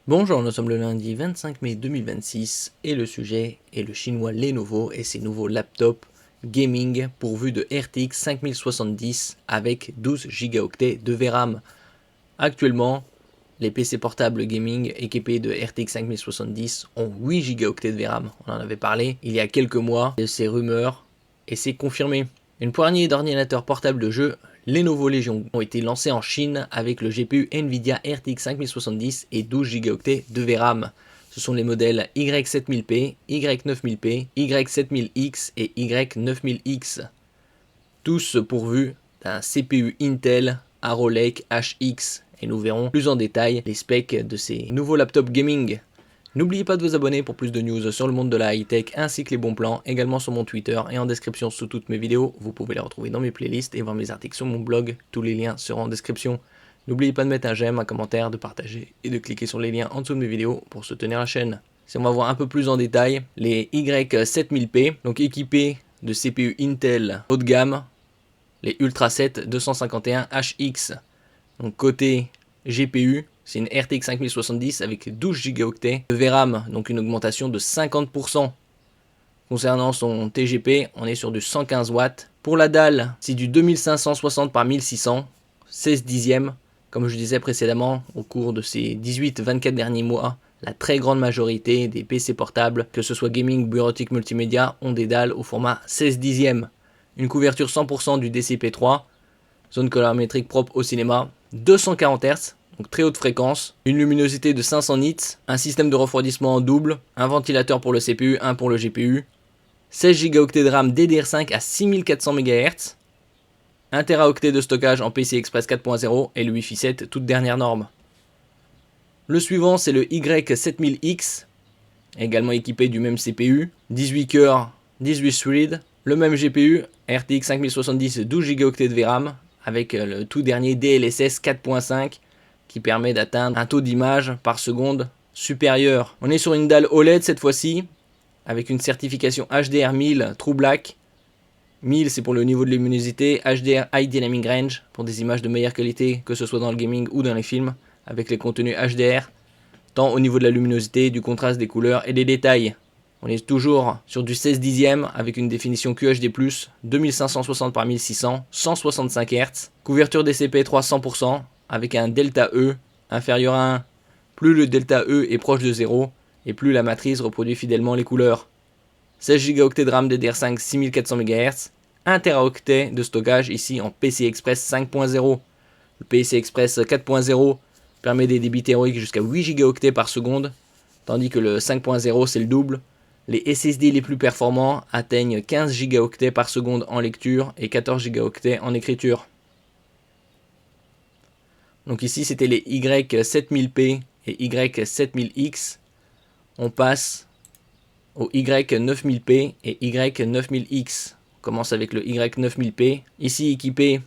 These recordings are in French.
Bonjour, nous sommes le lundi 25 mai 2026 et le sujet est le chinois Lenovo et ses nouveaux laptops gaming pourvus de RTX 5070 avec 12 Go de VRAM. Actuellement, les PC portables gaming équipés de RTX 5070 ont 8 Go de VRAM. On en avait parlé il y a quelques mois de ces rumeurs et c'est confirmé. Une poignée d'ordinateurs portables de jeu Lenovo Legion ont été lancés en Chine avec le GPU Nvidia RTX 5070 et 12 Go de VRAM. Ce sont les modèles Y7000P, Y9000P, Y7000X et Y9000X. Tous pourvus d'un CPU Intel Arrow Lake HX. Et nous verrons plus en détail les specs de ces nouveaux laptops gaming. N'oubliez pas de vous abonner pour plus de news sur le monde de la high-tech ainsi que les bons plans, également sur mon Twitter et en description sous toutes mes vidéos. Vous pouvez les retrouver dans mes playlists et voir mes articles sur mon blog, tous les liens seront en description. N'oubliez pas de mettre un j'aime, un commentaire, de partager et de cliquer sur les liens en dessous de mes vidéos pour soutenir la chaîne. Si on va voir un peu plus en détail, les Y7000P, donc équipés de CPU Intel haut de gamme, les Ultra 7 251HX. Donc côté GPU, c'est une RTX 5070 avec 12 Go de VRAM, donc une augmentation de 50%. Concernant son TGP, on est sur du 115 watts. Pour la dalle, c'est du 2560 par 1600, 16 dixièmes. Comme je disais précédemment, au cours de ces 18-24 derniers mois, la très grande majorité des PC portables, que ce soit gaming, bureautique, multimédia, ont des dalles au format 16 dixièmes. Une couverture 100% du DCP3, zone colorimétrique propre au cinéma, 240 Hz, donc très haute fréquence, une luminosité de 500 nits, un système de refroidissement en double, un ventilateur pour le CPU, un pour le GPU, 16 Go de RAM DDR5 à 6400 MHz, 1 Teraoctet de stockage en PCI Express 4.0 et le Wi-Fi 7 toute dernière norme. Le suivant c'est le Y7000X, également équipé du même CPU, 18 cœurs, 18 threads, le même GPU, RTX 5070 12 Go de VRAM, avec le tout dernier DLSS 4.5 qui permet d'atteindre un taux d'image par seconde supérieur. On est sur une dalle OLED cette fois-ci, avec une certification HDR 1000 True Black. 1000 c'est pour le niveau de luminosité, HDR High Dynamic Range pour des images de meilleure qualité, que ce soit dans le gaming ou dans les films, avec les contenus HDR, tant au niveau de la luminosité, du contraste des couleurs et des détails. On est toujours sur du 16 dixièmes avec une définition QHD+, 2560 par 1600, 165 Hz, couverture DCP3 100%, avec un delta E inférieur à 1. Plus le delta E est proche de 0, et plus la matrice reproduit fidèlement les couleurs. 16 Go de RAM DDR5 6400 MHz, 1 Teraoctet de stockage ici en PCI Express 5.0. Le PCI Express 4.0 permet des débits théoriques jusqu'à 8 Go par seconde, tandis que le 5.0 c'est le double. Les SSD les plus performants atteignent 15 Go par seconde en lecture et 14 Go en écriture. Donc ici c'était les Y7000P et Y7000X. On passe au Y9000P et Y9000X. On commence avec le Y9000P, ici équipé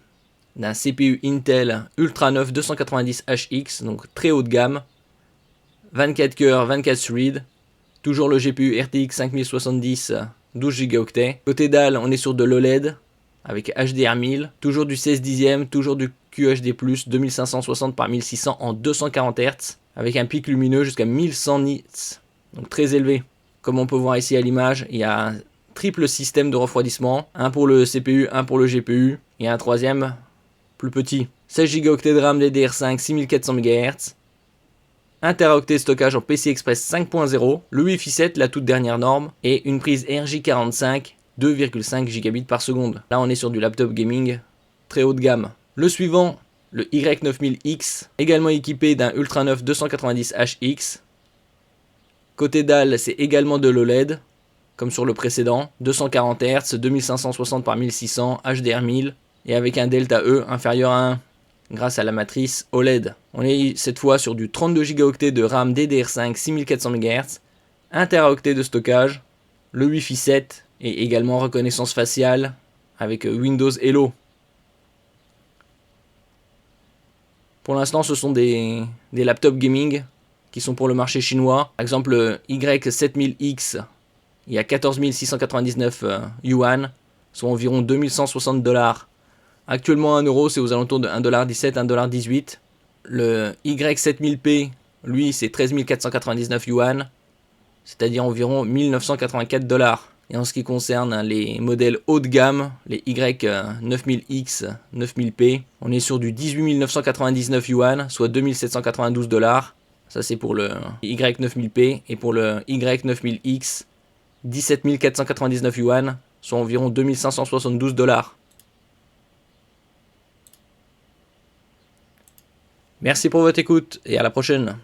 d'un CPU Intel Ultra 9 290HX, donc très haut de gamme, 24 cœurs, 24 threads, toujours le GPU RTX 5070 12 Go. Côté dalle, on est sur de l'OLED avec HDR 1000, toujours du 16 dixièmes, toujours du QHD+, 2560 par 1600 en 240 Hz, avec un pic lumineux jusqu'à 1100 nits, donc très élevé. Comme on peut voir ici à l'image, il y a un triple système de refroidissement, un pour le CPU, un pour le GPU, et un troisième plus petit. 16 Go de RAM DDR5 6400 MHz, 1 Teraoctet de stockage en PCI Express 5.0, le Wi-Fi 7, la toute dernière norme, et une prise RJ45 2,5 Gb par seconde. Là on est sur du laptop gaming très haut de gamme. Le suivant, le Y9000X, également équipé d'un Ultra 9 290HX. Côté dalle, c'est également de l'OLED, comme sur le précédent, 240 Hz, 2560 par 1600, HDR 1000, et avec un delta E inférieur à 1, grâce à la matrice OLED. On est cette fois sur du 32 Go de RAM DDR5 6400 MHz, 1 Teraoctet de stockage, le Wi-Fi 7 et également reconnaissance faciale avec Windows Hello. Pour l'instant, ce sont des laptops gaming qui sont pour le marché chinois. Par exemple, le Y7000X, il y a 14 699 yuan, soit environ 2160 $. Actuellement, 1 euro, c'est aux alentours de 1,17 $, 1,18 $. Le Y7000P lui c'est 13 499 yuan, c'est-à-dire environ 1984 $. Et en ce qui concerne les modèles haut de gamme, les Y9000X, 9000P, on est sur du 18 999 yuan, soit 2792 $. Ça c'est pour le Y9000P, et pour le Y9000X, 17 499 yuan, soit environ 2572 $. Merci pour votre écoute et à la prochaine.